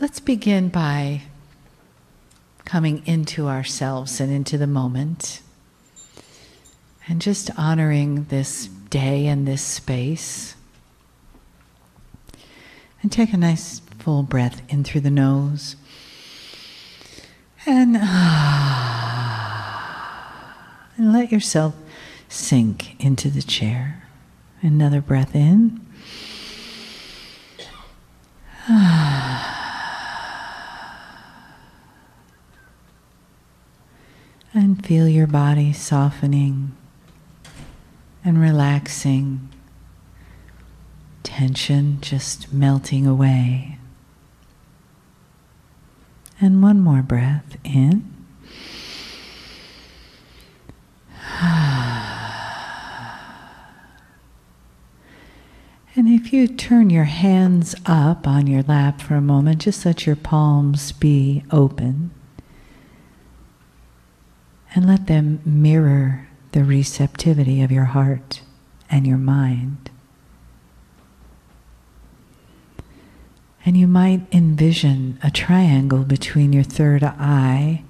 let's begin by coming into ourselves and into the moment and just honoring this day and this space. And take a nice full breath in through the nose and let yourself sink into the chair. Another breath in. And feel your body softening and relaxing, tension just melting away. And one more breath in. And if you turn your hands up on your lap for a moment, just let your palms be open and let them mirror the receptivity of your heart and your mind. And you might envision a triangle between your third eye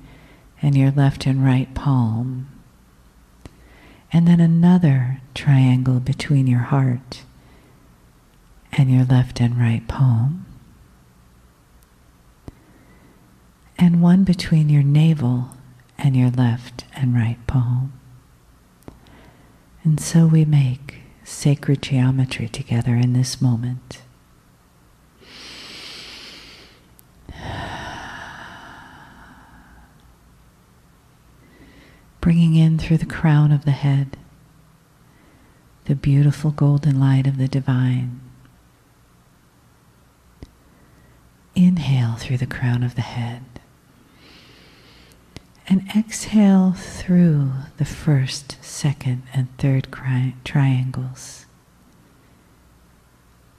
and your left and right palm, and then another triangle between your heart and your left and right palm, and one between your navel and your left and right palm. And so we make sacred geometry together in this moment. Bringing in through the crown of the head the beautiful golden light of the divine. Inhale through the crown of the head and exhale through the first, second, and third triangles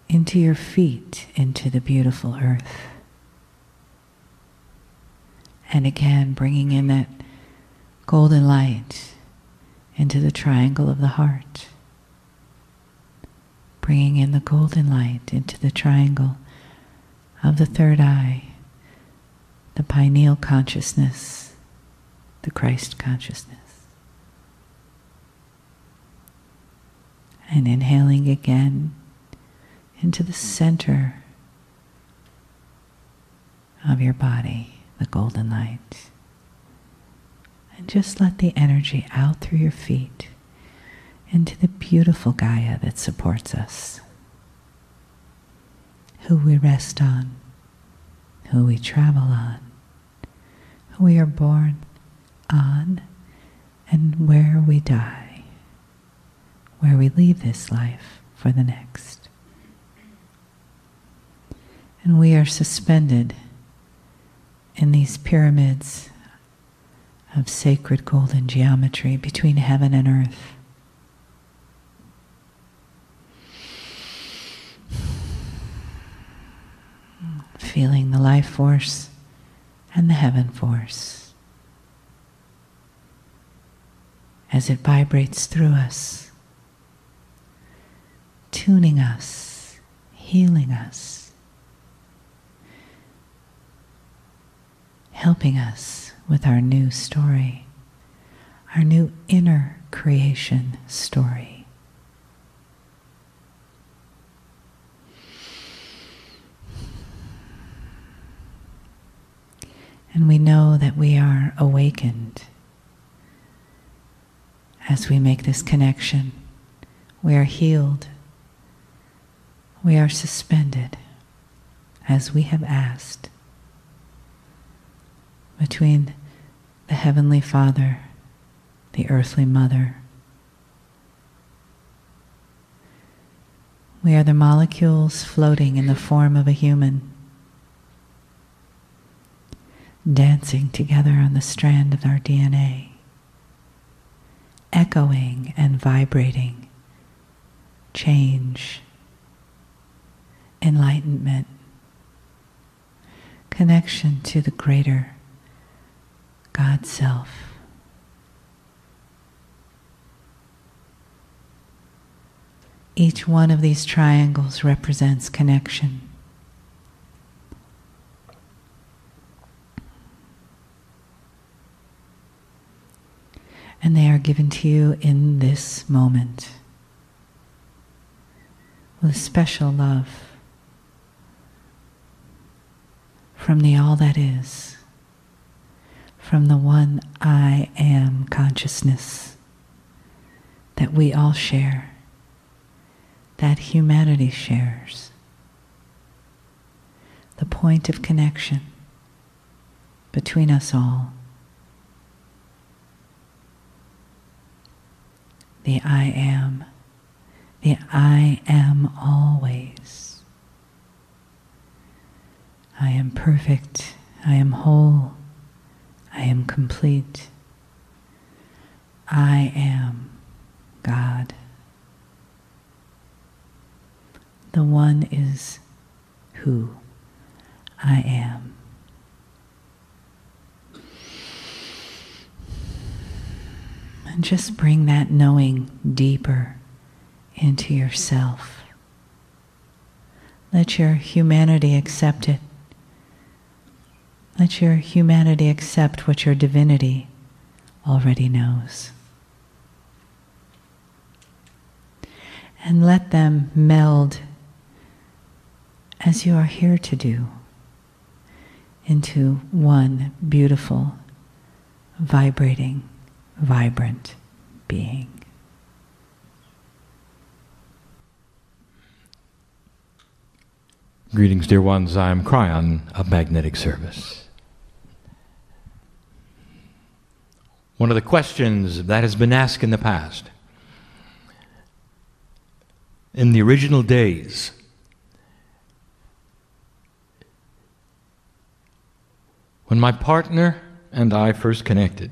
into your feet, into the beautiful earth. And again, bringing in that golden light into the triangle of the heart. Bringing in the golden light into the triangle of the third eye, the pineal consciousness, the Christ consciousness. And inhaling again into the center of your body, the golden light. And just let the energy out through your feet into the beautiful Gaia that supports us, who we rest on, who we travel on, who we are born on, and where we die, where we leave this life for the next. And we are suspended in these pyramids of sacred golden geometry between heaven and earth. Feeling the life force and the heaven force as it vibrates through us, tuning us, healing us, helping us with our new story, our new inner creation story. And we know that we are awakened as we make this connection. We are healed. We are suspended as we have asked between the Heavenly Father, the Earthly Mother. We are the molecules floating in the form of a human, dancing together on the strand of our DNA, echoing and vibrating change, enlightenment, connection to the greater God Self. Each one of these triangles represents connection. And they are given to you in this moment with special love from the all that is, from the one I am consciousness that we all share, that humanity shares, the point of connection between us all. The I am always. I am perfect, I am whole, I am complete. I am God. The one is who I am. And just bring that knowing deeper into yourself. Let your humanity accept it. Let your humanity accept what your divinity already knows. And let them meld, as you are here to do, into one beautiful, vibrating, vibrant being. Greetings, dear ones. I am Kryon of Magnetic Service. One of the questions that has been asked in the past, in the original days, when my partner and I first connected,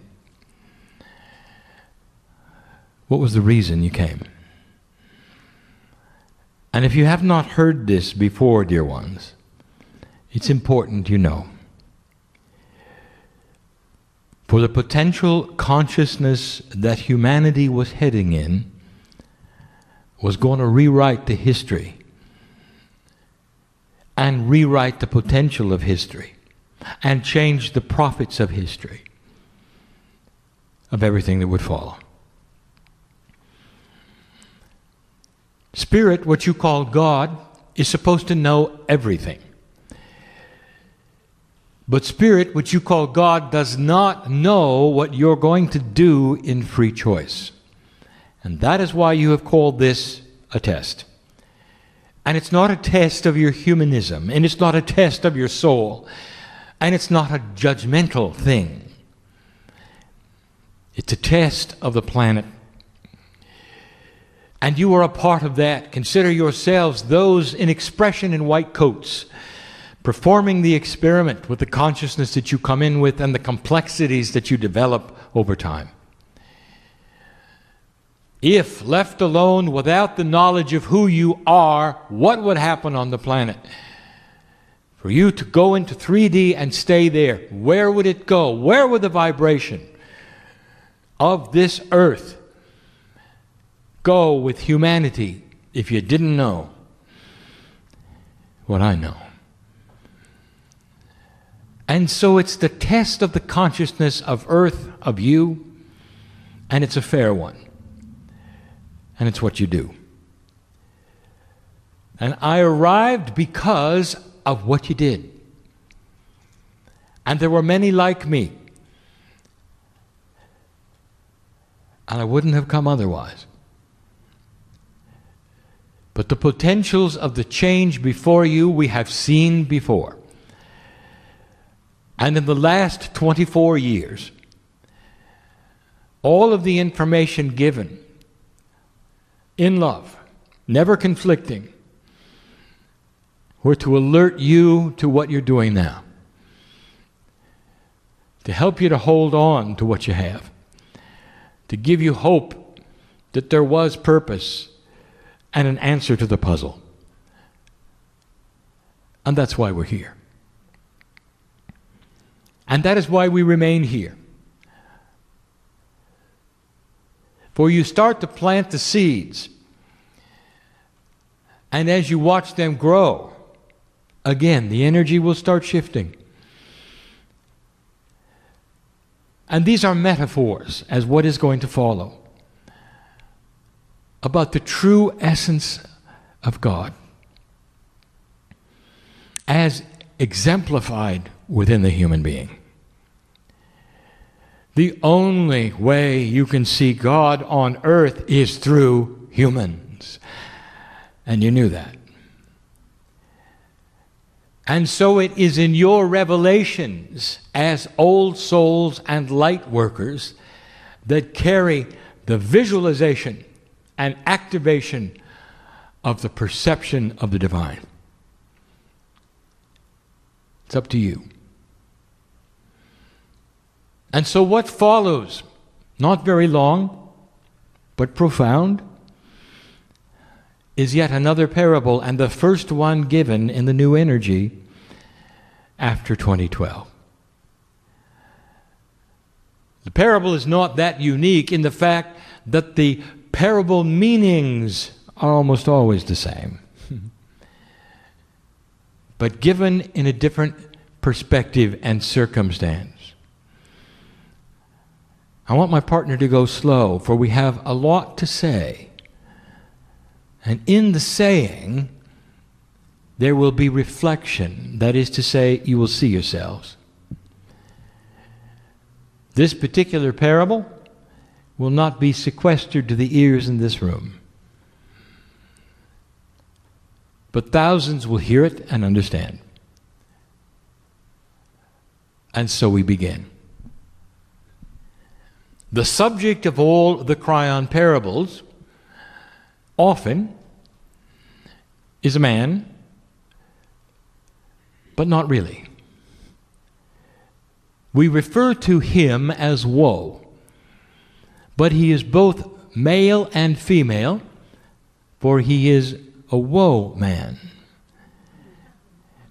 what was the reason you came? And if you have not heard this before, dear ones, it's important you know. For the potential consciousness that humanity was heading in was going to rewrite the history and rewrite the potential of history and change the prophets of history of everything that would follow. Spirit, what you call God, is supposed to know everything. But Spirit, which you call God, does not know what you're going to do in free choice. And that is why you have called this a test. And it's not a test of your humanism, and it's not a test of your soul, and it's not a judgmental thing. It's a test of the planet. And you are a part of that. Consider yourselves those in expression in white coats, performing the experiment with the consciousness that you come in with and the complexities that you develop over time. If left alone without the knowledge of who you are, what would happen on the planet? For you to go into 3D and stay there, where would it go? Where would the vibration of this earth go with humanity if you didn't know what I know? And so it's the test of the consciousness of earth, of you, and it's a fair one. And it's what you do. And I arrived because of what you did. And there were many like me. And I wouldn't have come otherwise. But the potentials of the change before you we have seen before. And in the last 24 years, all of the information given in love, never conflicting, were to alert you to what you're doing now, to help you to hold on to what you have, to give you hope that there was purpose and an answer to the puzzle. And that's why we're here. And that is why we remain here. For you start to plant the seeds, and as you watch them grow, again, the energy will start shifting. And these are metaphors, as what is going to follow, about the true essence of God as exemplified within the human being. The only way you can see God on earth is through humans. And you knew that. And so it is in your revelations as old souls and light workers that carry the visualization and activation of the perception of the divine. It's up to you. And so what follows, not very long, but profound, is yet another parable, and the first one given in the new energy after 2012. The parable is not that unique in the fact that the parable meanings are almost always the same, but given in a different perspective and circumstance. I want my partner to go slow, for we have a lot to say. And in the saying, there will be reflection. That is to say, you will see yourselves. This particular parable will not be sequestered to the ears in this room, but thousands will hear it and understand. And so we begin. The subject of all the Kryon parables often is a man, but not really. We refer to him as woe, but he is both male and female, for he is a woe man.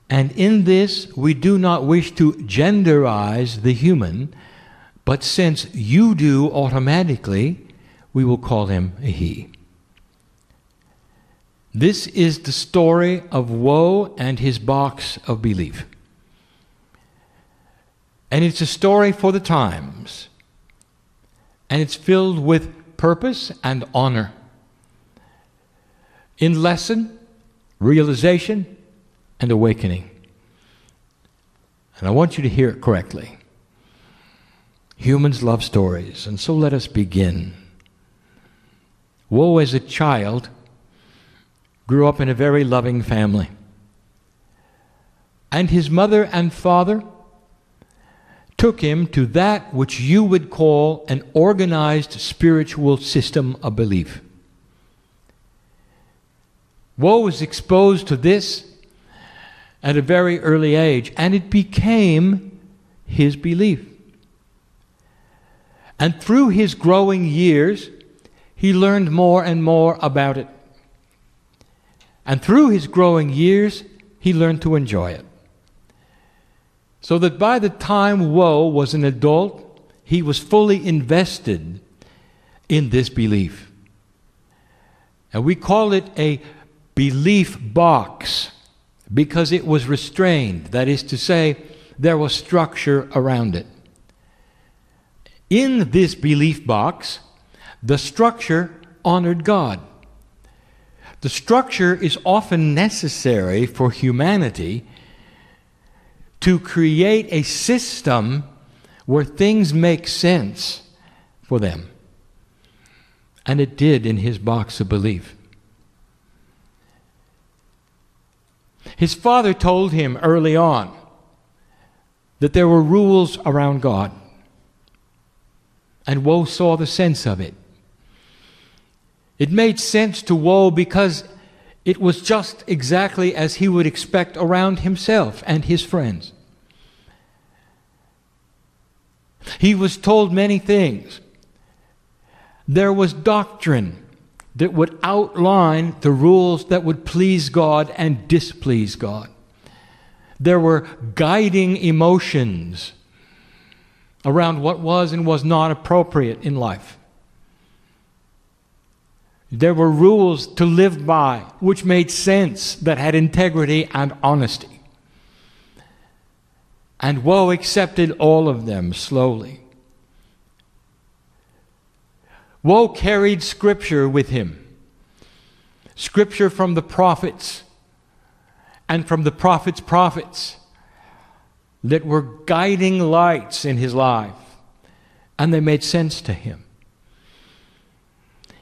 And in this, we do not wish to genderize the human, but since you do automatically, we will call him a he. This is the story of woe and his box of belief. And it's a story for the times. And it's filled with purpose and honor. In lesson, realization, and awakening. And I want you to hear it correctly. Humans love stories, and so let us begin. Woe as a child grew up in a very loving family. And his mother and father took him to that which you would call an organized spiritual system of belief. Woe was exposed to this at a very early age, and it became his belief. And through his growing years, he learned more and more about it. And through his growing years, he learned to enjoy it. So that by the time Woe was an adult, he was fully invested in this belief. And we call it a belief box because it was restrained. That is to say, there was structure around it. In this belief box, the structure honored God. The structure is often necessary for humanity to create a system where things make sense for them. And it did in his box of belief. His father told him early on that there were rules around God. And Woe saw the sense of it. It made sense to Woe because it was just exactly as he would expect around himself and his friends. He was told many things. There was doctrine that would outline the rules that would please God and displease God. There were guiding emotions around what was and was not appropriate in life. There were rules to live by which made sense, that had integrity and honesty. And Woe accepted all of them slowly. Woe carried Scripture with him. Scripture from the prophets and from the prophets' prophets that were guiding lights in his life, and they made sense to him.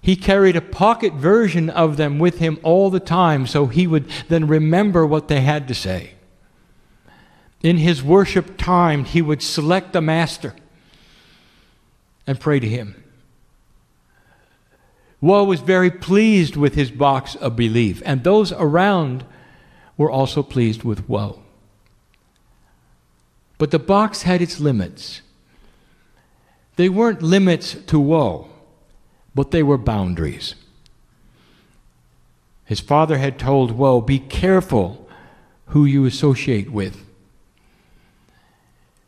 He carried a pocket version of them with him all the time, so he would then remember what they had to say. In his worship time, he would select a master and pray to him. Woe was very pleased with his box of belief, and those around were also pleased with Woe. But the box had its limits. They weren't limits to Woe, but they were boundaries. His father had told Woe, be careful who you associate with.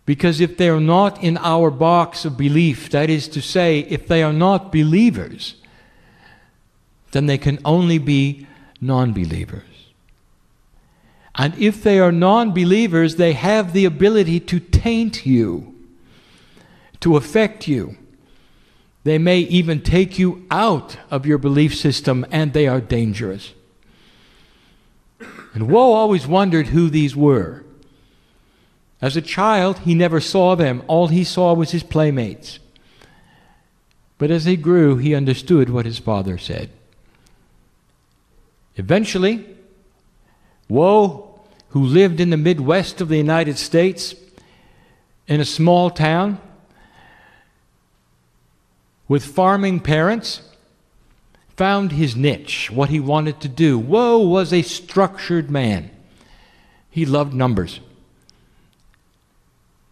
Because if they are not in our box of belief, that is to say, if they are not believers, then they can only be non-believers. And if they are non-believers, they have the ability to taint you, to affect you. They may even take you out of your belief system, and they are dangerous. And Woe always wondered who these were. As a child, he never saw them. All he saw was his playmates. But as he grew, he understood what his father said. Eventually, Woe, who lived in the Midwest of the United States, in a small town, with farming parents, found his niche, what he wanted to do. Woe was a structured man. He loved numbers.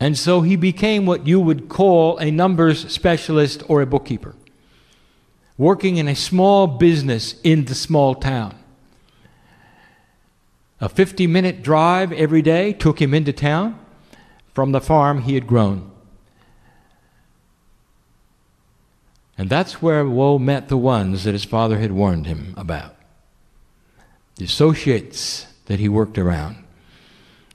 And so he became what you would call a numbers specialist or a bookkeeper, working in a small business in the small town. A 50-minute drive every day took him into town from the farm he had grown. And that's where Woe met the ones that his father had warned him about. The associates that he worked around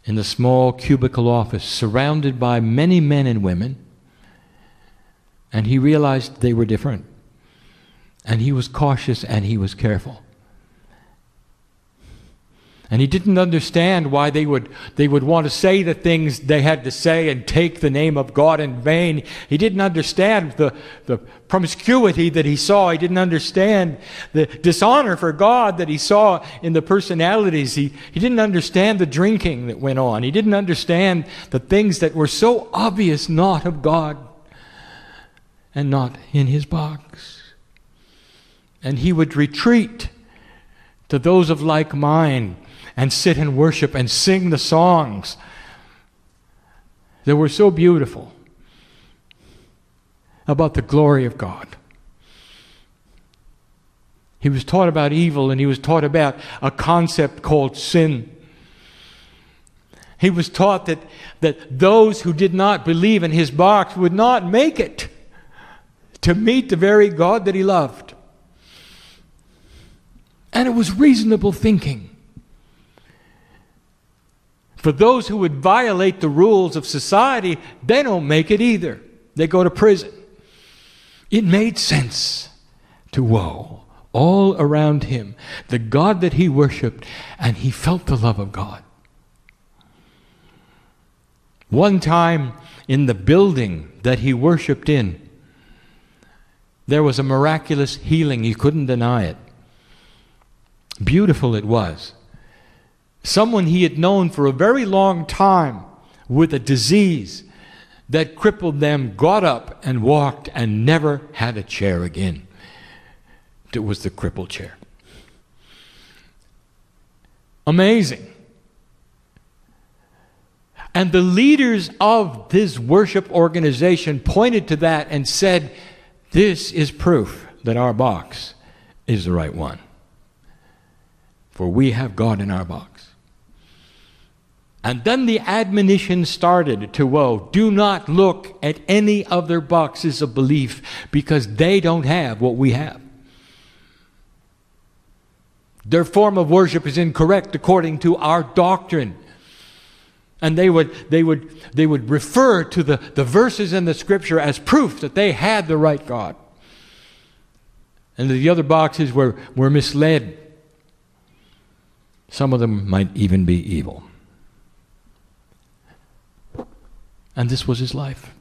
in the small cubicle office, surrounded by many men and women. And he realized they were different. And he was cautious and he was careful. And he didn't understand why they would want to say the things they had to say and take the name of God in vain. He didn't understand the promiscuity that he saw. He didn't understand the dishonor for God that he saw in the personalities. He didn't understand the drinking that went on. He didn't understand the things that were so obvious not of God and not in his box. And he would retreat to those of like mind and sit and worship and sing the songs that were so beautiful about the glory of God. He was taught about evil, and he was taught about a concept called sin. He was taught that those who did not believe in his box would not make it to meet the very God that he loved. And it was reasonable thinking. For those who would violate the rules of society, they don't make it either. They go to prison. It made sense to Woe all around him, the God that he worshipped, and he felt the love of God. One time in the building that he worshipped in, there was a miraculous healing. He couldn't deny it. Beautiful it was. Someone he had known for a very long time with a disease that crippled them got up and walked and never had a chair again. It was the crippled chair. Amazing. And the leaders of this worship organization pointed to that and said, this is proof that our box is the right one. For we have God in our box. And then the admonition started to Woe, do not look at any other boxes of belief, because they don't have what we have. Their form of worship is incorrect according to our doctrine. And they would refer to the verses in the Scripture as proof that they had the right God. And the other boxes were misled. Some of them might even be evil. And this was his life.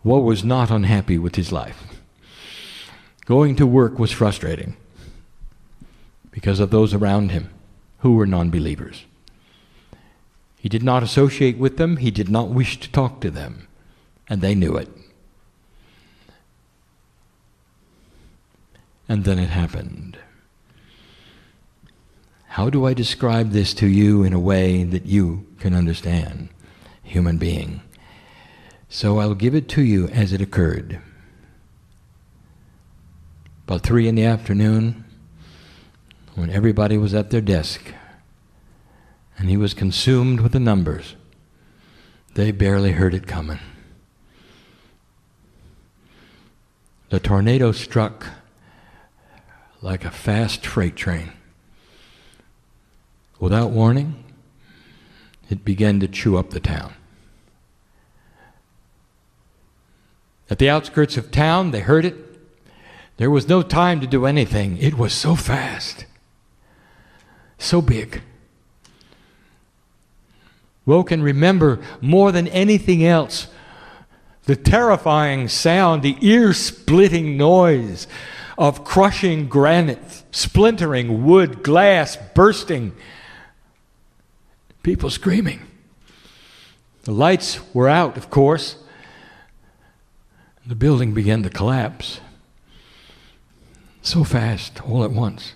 Woe was not unhappy with his life. Going to work was frustrating because of those around him who were non-believers. He did not associate with them. He did not wish to talk to them. And they knew it. And then it happened. How do I describe this to you in a way that you can understand, human being? So I'll give it to you as it occurred. About 3 p.m, when everybody was at their desk, and he was consumed with the numbers, they barely heard it coming. The tornado struck like a fast freight train. Without warning, it began to chew up the town. At the outskirts of town, they heard it. There was no time to do anything. It was so fast, so big. Woe can remember more than anything else the terrifying sound, the ear-splitting noise of crushing granite, splintering wood, glass bursting, people screaming. The lights were out, of course. The building began to collapse. So fast, all at once.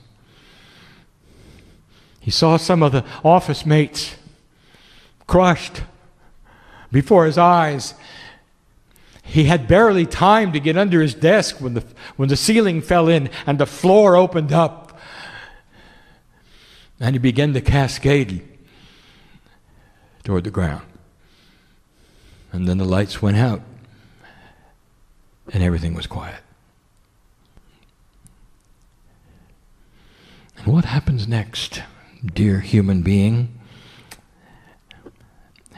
He saw some of the office mates crushed before his eyes. He had barely time to get under his desk when the ceiling fell in and the floor opened up. And he began to cascade toward the ground. And then the lights went out and everything was quiet. And what happens next, dear human being,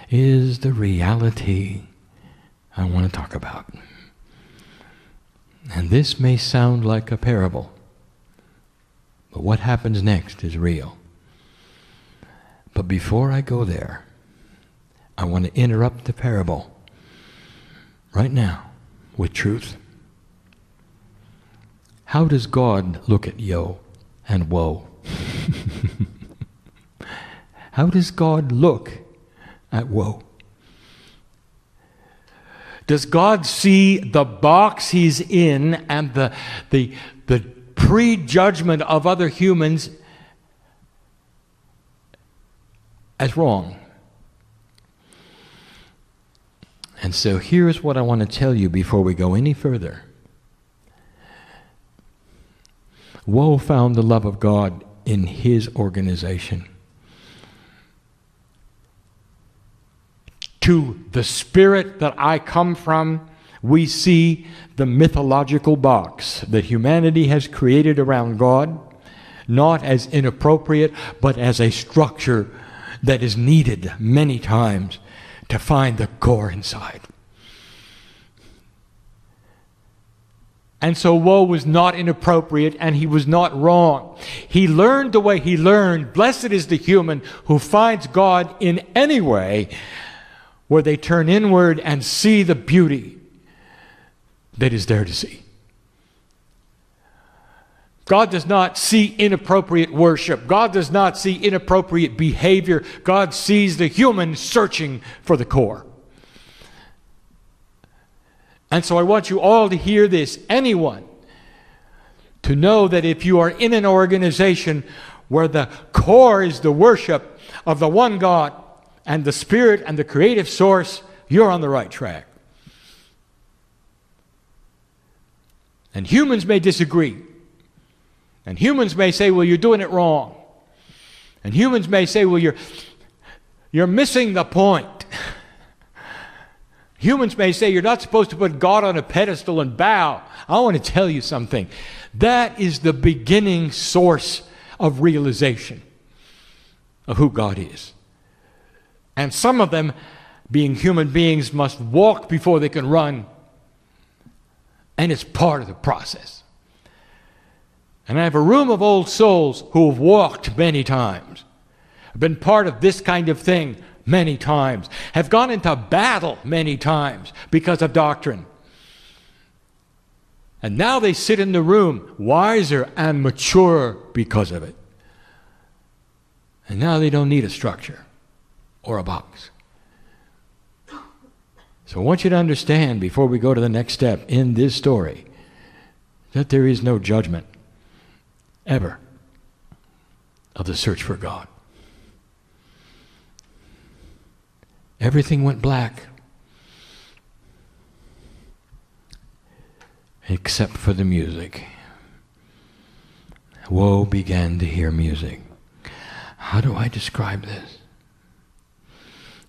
is the reality I want to talk about. And this may sound like a parable, but what happens next is real. But before I go there, I want to interrupt the parable right now with truth. How does God look at yo and woe? How does God look at woe? Does God see the box he's in and the prejudgment of other humans as wrong? And so here's what I want to tell you before we go any further. Woe found the love of God in his organization. To the spirit that I come from, we see the mythological box that humanity has created around God, not as inappropriate, but as a structure that is needed many times to find the core inside. And so woe was not inappropriate, and he was not wrong. He learned the way he learned. Blessed is the human who finds God in any way where they turn inward and see the beauty that is there to see. God does not see inappropriate worship. God does not see inappropriate behavior. God sees the human searching for the core. And so I want you all to hear this, anyone, to know that if you are in an organization where the core is the worship of the one God and the Spirit and the creative source, you're on the right track. And humans may disagree. And humans may say, well, you're doing it wrong. And humans may say, well, you're missing the point. Humans may say you're not supposed to put God on a pedestal and bow. I want to tell you something. That is the beginning source of realization of who God is. And some of them being human beings, must walk before they can run. And it's part of the process. And I have a room of old souls who have walked many times, have been part of this kind of thing many times, have gone into battle many times because of doctrine. And now they sit in the room wiser and mature because of it. And now they don't need a structure or a box. So I want you to understand, before we go to the next step in this story, that there is no judgment ever of the search for God. Everything went black except for the music. Woe began to hear music. How do I describe this?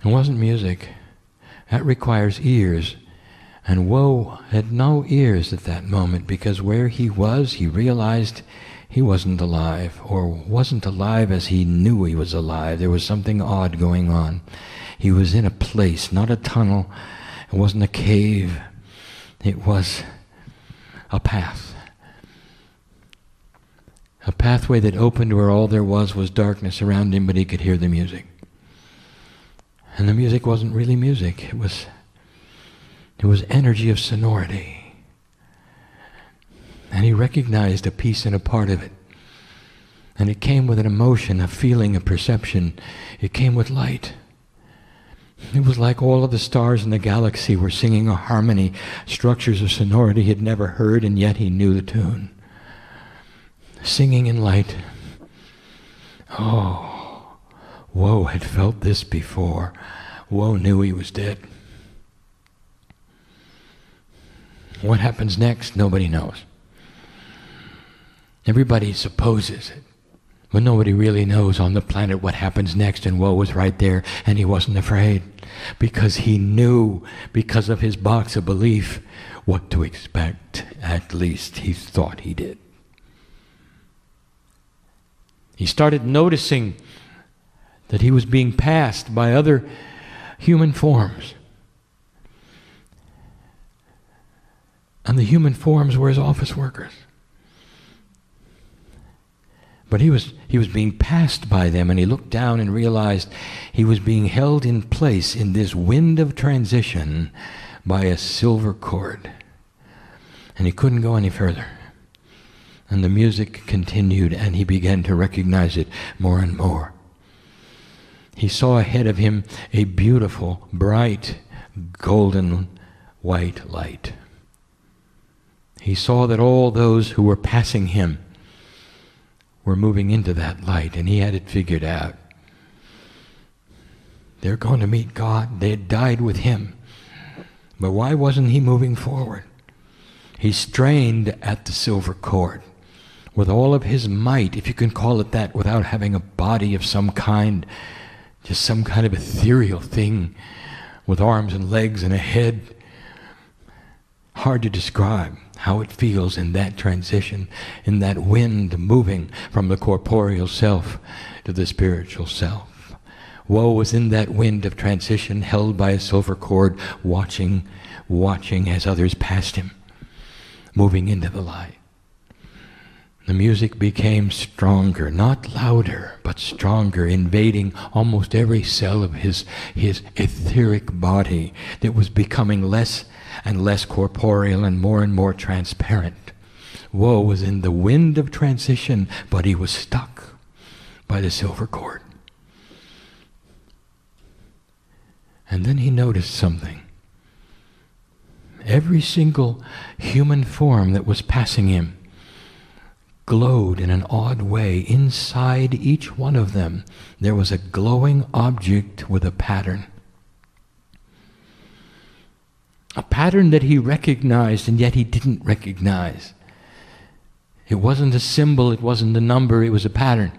It wasn't music. That requires ears. And Woe had no ears at that moment, because where he was, he realized he wasn't alive, or wasn't alive as he knew he was alive. There was something odd going on. He was in a place, not a tunnel. It wasn't a cave. It was a path. A pathway that opened where all there was darkness around him, but he could hear the music. And the music wasn't really music. It was energy of sonority. And he recognized a piece and a part of it. And it came with an emotion, a feeling, a perception. It came with light. It was like all of the stars in the galaxy were singing a harmony, structures of sonority he had never heard, and yet he knew the tune. Singing in light. Oh, Woe had felt this before. Woe knew he was dead. What happens next, nobody knows. Everybody supposes it, but nobody really knows on the planet what happens next, and Woe was right there, and he wasn't afraid, because he knew, because of his box of belief, what to expect. At least he thought he did. He started noticing that he was being passed by other human forms. And the human forms were his office workers. But he was being passed by them, and he looked down and realized he was being held in place in this wind of transition by a silver cord. And he couldn't go any further. And the music continued, and he began to recognize it more and more. He saw ahead of him a beautiful, bright, golden white light. He saw that all those who were passing him were moving into that light, and he had it figured out. They're going to meet God. They had died with him. But why wasn't he moving forward? He strained at the silver cord with all of his might, if you can call it that, without having a body of some kind, just some kind of ethereal thing with arms and legs and a head. Hard to describe how it feels in that transition, in that wind moving from the corporeal self to the spiritual self. Woe was in that wind of transition, held by a silver cord, watching as others passed him, moving into the light. The music became stronger, not louder, but stronger, invading almost every cell of his etheric body that was becoming less and less corporeal and more transparent. Woe was in the wind of transition, but he was stuck by the silver cord. And then he noticed something. Every single human form that was passing him glowed in an odd way. Inside each one of them, there was a glowing object with a pattern. A pattern that he recognized, and yet he didn't recognize. It wasn't a symbol, it wasn't a number, it was a pattern.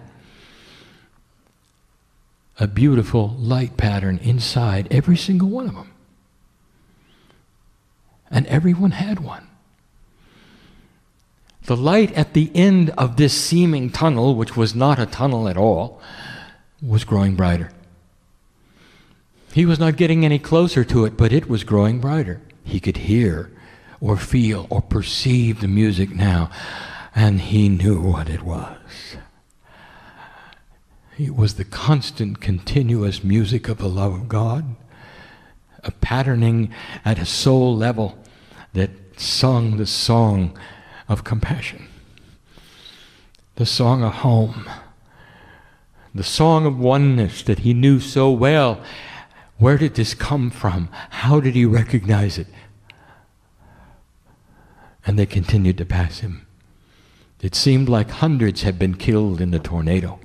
A beautiful light pattern inside every single one of them. And everyone had one. The light at the end of this seeming tunnel, which was not a tunnel at all, was growing brighter. He was not getting any closer to it, but it was growing brighter. He could hear or feel or perceive the music now, and he knew what it was. It was the constant, continuous music of the love of God, a patterning at a soul level that sung the song of compassion, the song of home, the song of oneness that he knew so well. Where did this come from? How did he recognize it? And they continued to pass him. It seemed like hundreds had been killed in the tornado.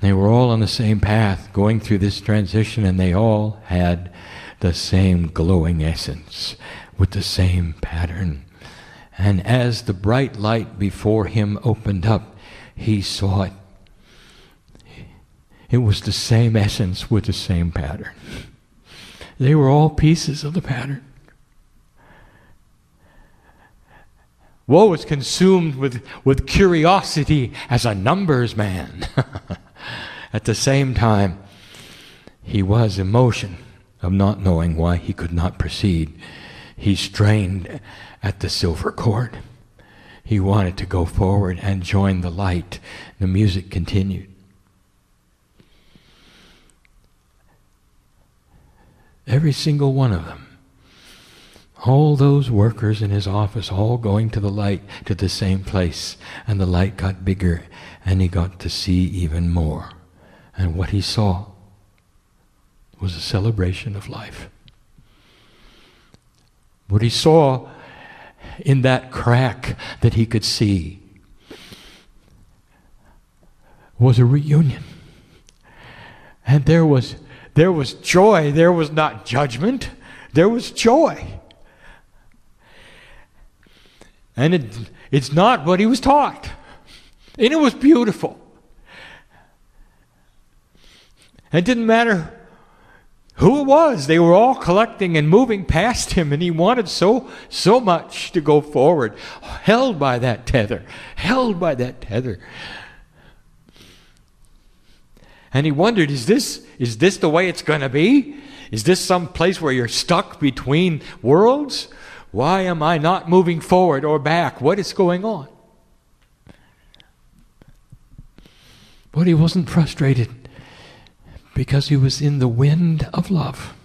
They were all on the same path, going through this transition, and they all had the same glowing essence, with the same pattern. And as the bright light before him opened up, he saw it. It was the same essence with the same pattern. They were all pieces of the pattern. Woe was consumed with curiosity as a numbers man. At the same time, he was emotion of not knowing why he could not proceed. He strained at the silver cord. He wanted to go forward and join the light. The music continued. Every single one of them. All those workers in his office, all going to the light, to the same place. And the light got bigger, and he got to see even more. And what he saw was a celebration of life. What he saw in that crack that he could see was a reunion. And there was joy. There was not judgment. There was joy. And it's not what he was taught. And it was beautiful. It didn't matter who it was. They were all collecting and moving past him, and he wanted so much to go forward, held by that tether, held by that tether. And he wondered, is this the way it's going to be? Is this some place where you're stuck between worlds? Why am I not moving forward or back? What is going on? But he wasn't frustrated because he was in the wind of love.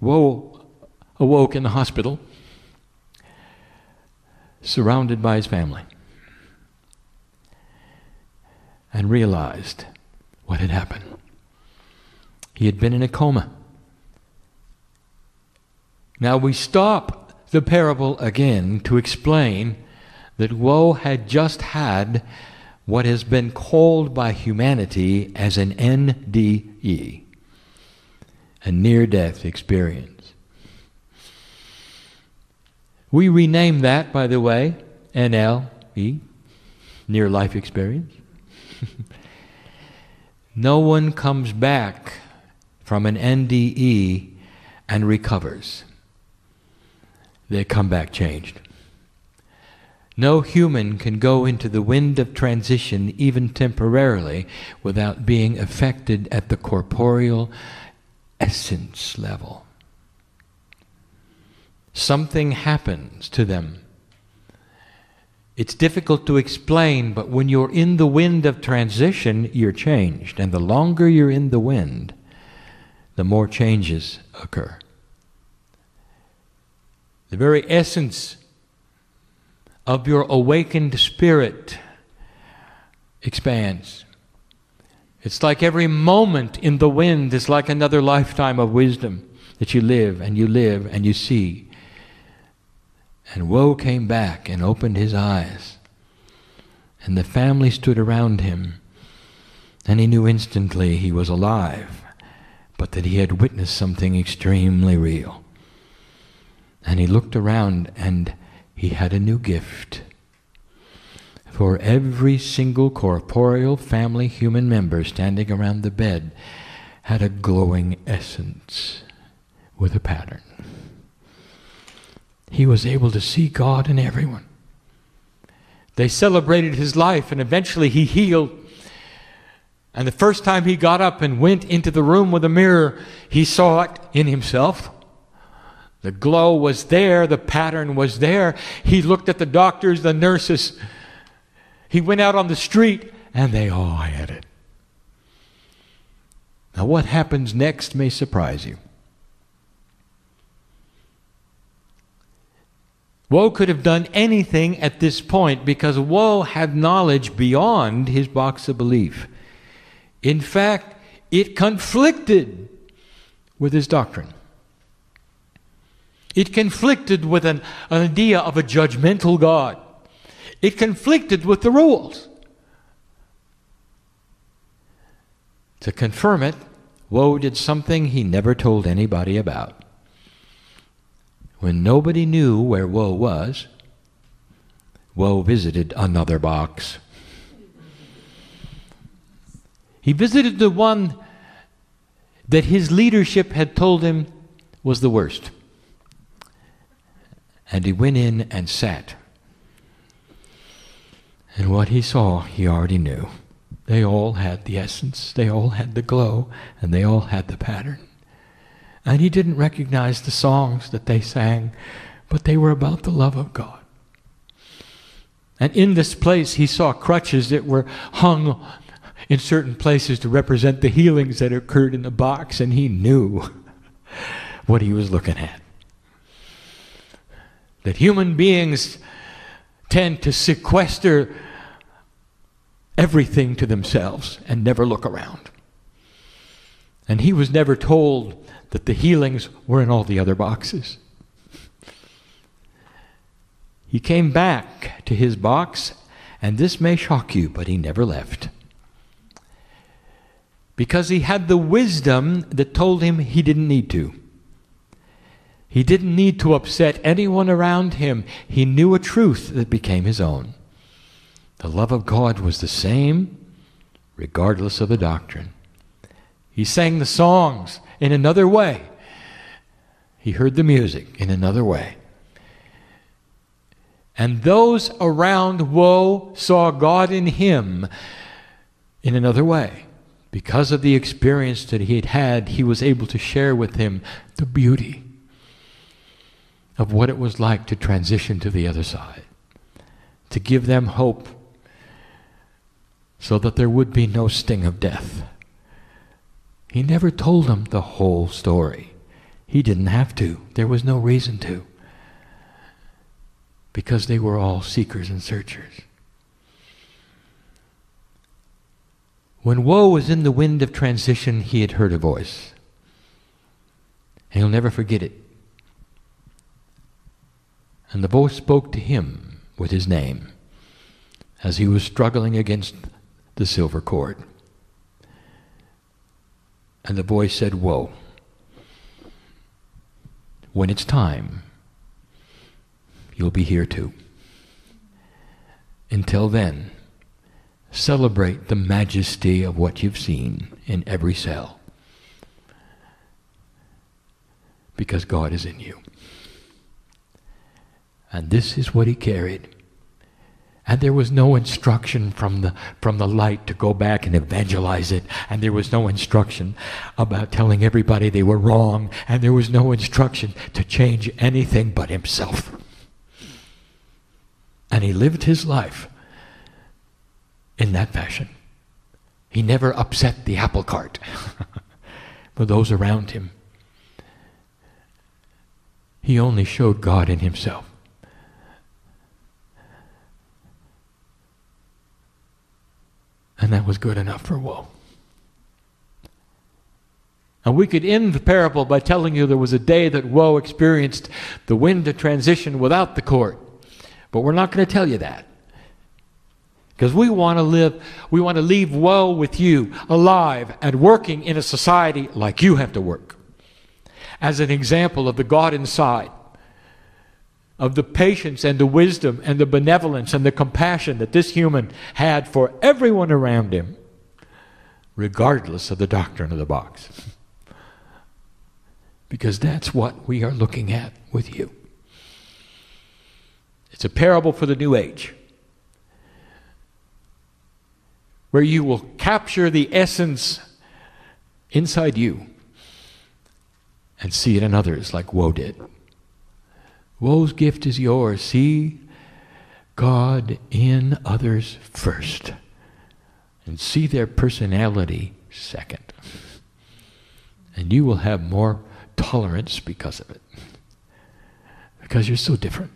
Woe awoke in the hospital, surrounded by his family, and realized what had happened. He had been in a coma. Now we stop the parable again to explain that Woe had just had what has been called by humanity as an NDE, a near-death experience. We rename that, by the way, NLE, near-life experience. No one comes back from an NDE and recovers. They come back changed. No human can go into the wind of transition, even temporarily, without being affected at the corporeal essence level. Something happens to them. It's difficult to explain, but when you're in the wind of transition, you're changed. And the longer you're in the wind, the more changes occur. The very essence of your awakened spirit expands. It's like every moment in the wind is like another lifetime of wisdom that you live and you see. And Woe came back and opened his eyes, and the family stood around him, and he knew instantly he was alive, but that he had witnessed something extremely real. And he looked around, and he had a new gift. For every single corporeal family human member standing around the bed had a glowing essence with a pattern. He was able to see God in everyone. They celebrated his life, and eventually he healed. And the first time he got up and went into the room with a mirror, he saw it in himself. The glow was there, the pattern was there. He looked at the doctors, the nurses. He went out on the street, and they all had it. Now what happens next may surprise you. Woe could have done anything at this point because Woe had knowledge beyond his box of belief. In fact, it conflicted with his doctrine. It conflicted with an idea of a judgmental God. It conflicted with the rules. To confirm it, Woe did something he never told anybody about. When nobody knew where Woe was, Woe visited another box. He visited the one that his leadership had told him was the worst. And he went in and sat. And what he saw, he already knew. They all had the essence, they all had the glow, and they all had the pattern. And he didn't recognize the songs that they sang, but they were about the love of God. And in this place, he saw crutches that were hung in certain places to represent the healings that occurred in the box, and he knew what he was looking at. That human beings tend to sequester everything to themselves and never look around. And he was never told that the healings were in all the other boxes. He came back to his box, and this may shock you, but he never left. Because he had the wisdom that told him he didn't need to. He didn't need to upset anyone around him. He knew a truth that became his own. The love of God was the same, regardless of the doctrine. He sang the songs in another way. He heard the music in another way. And those around Woe saw God in him in another way. Because of the experience that he had had, he was able to share with him the beauty of what it was like to transition to the other side, to give them hope so that there would be no sting of death. He never told them the whole story. He didn't have to. There was no reason to, because they were all seekers and searchers. When Woe was in the wind of transition, he had heard a voice. And he'll never forget it. And the voice spoke to him with his name as he was struggling against the silver cord. And the voice said, Woe, when it's time, you'll be here too. Until then, celebrate the majesty of what you've seen in every cell. Because God is in you. And this is what he carried. And there was no instruction from the light to go back and evangelize it. And there was no instruction about telling everybody they were wrong. And there was no instruction to change anything but himself. And he lived his life in that fashion. He never upset the apple cart for those around him. He only showed God in himself. And that was good enough for Woe. And we could end the parable by telling you there was a day that Woe experienced the wind of transition without the cord. But we're not going to tell you that. Because we want to leave Woe with you, alive and working in a society like you have to work. As an example of the God inside, of the patience and the wisdom and the benevolence and the compassion that this human had for everyone around him, regardless of the doctrine of the box. Because that's what we are looking at with you. It's a parable for the new age. where you will capture the essence inside you and see it in others like Woe did. Woe's gift is yours. See God in others first, and see their personality second. And you will have more tolerance because of it. Because you're so different.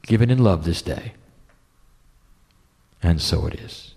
Give it in love this day. And so it is.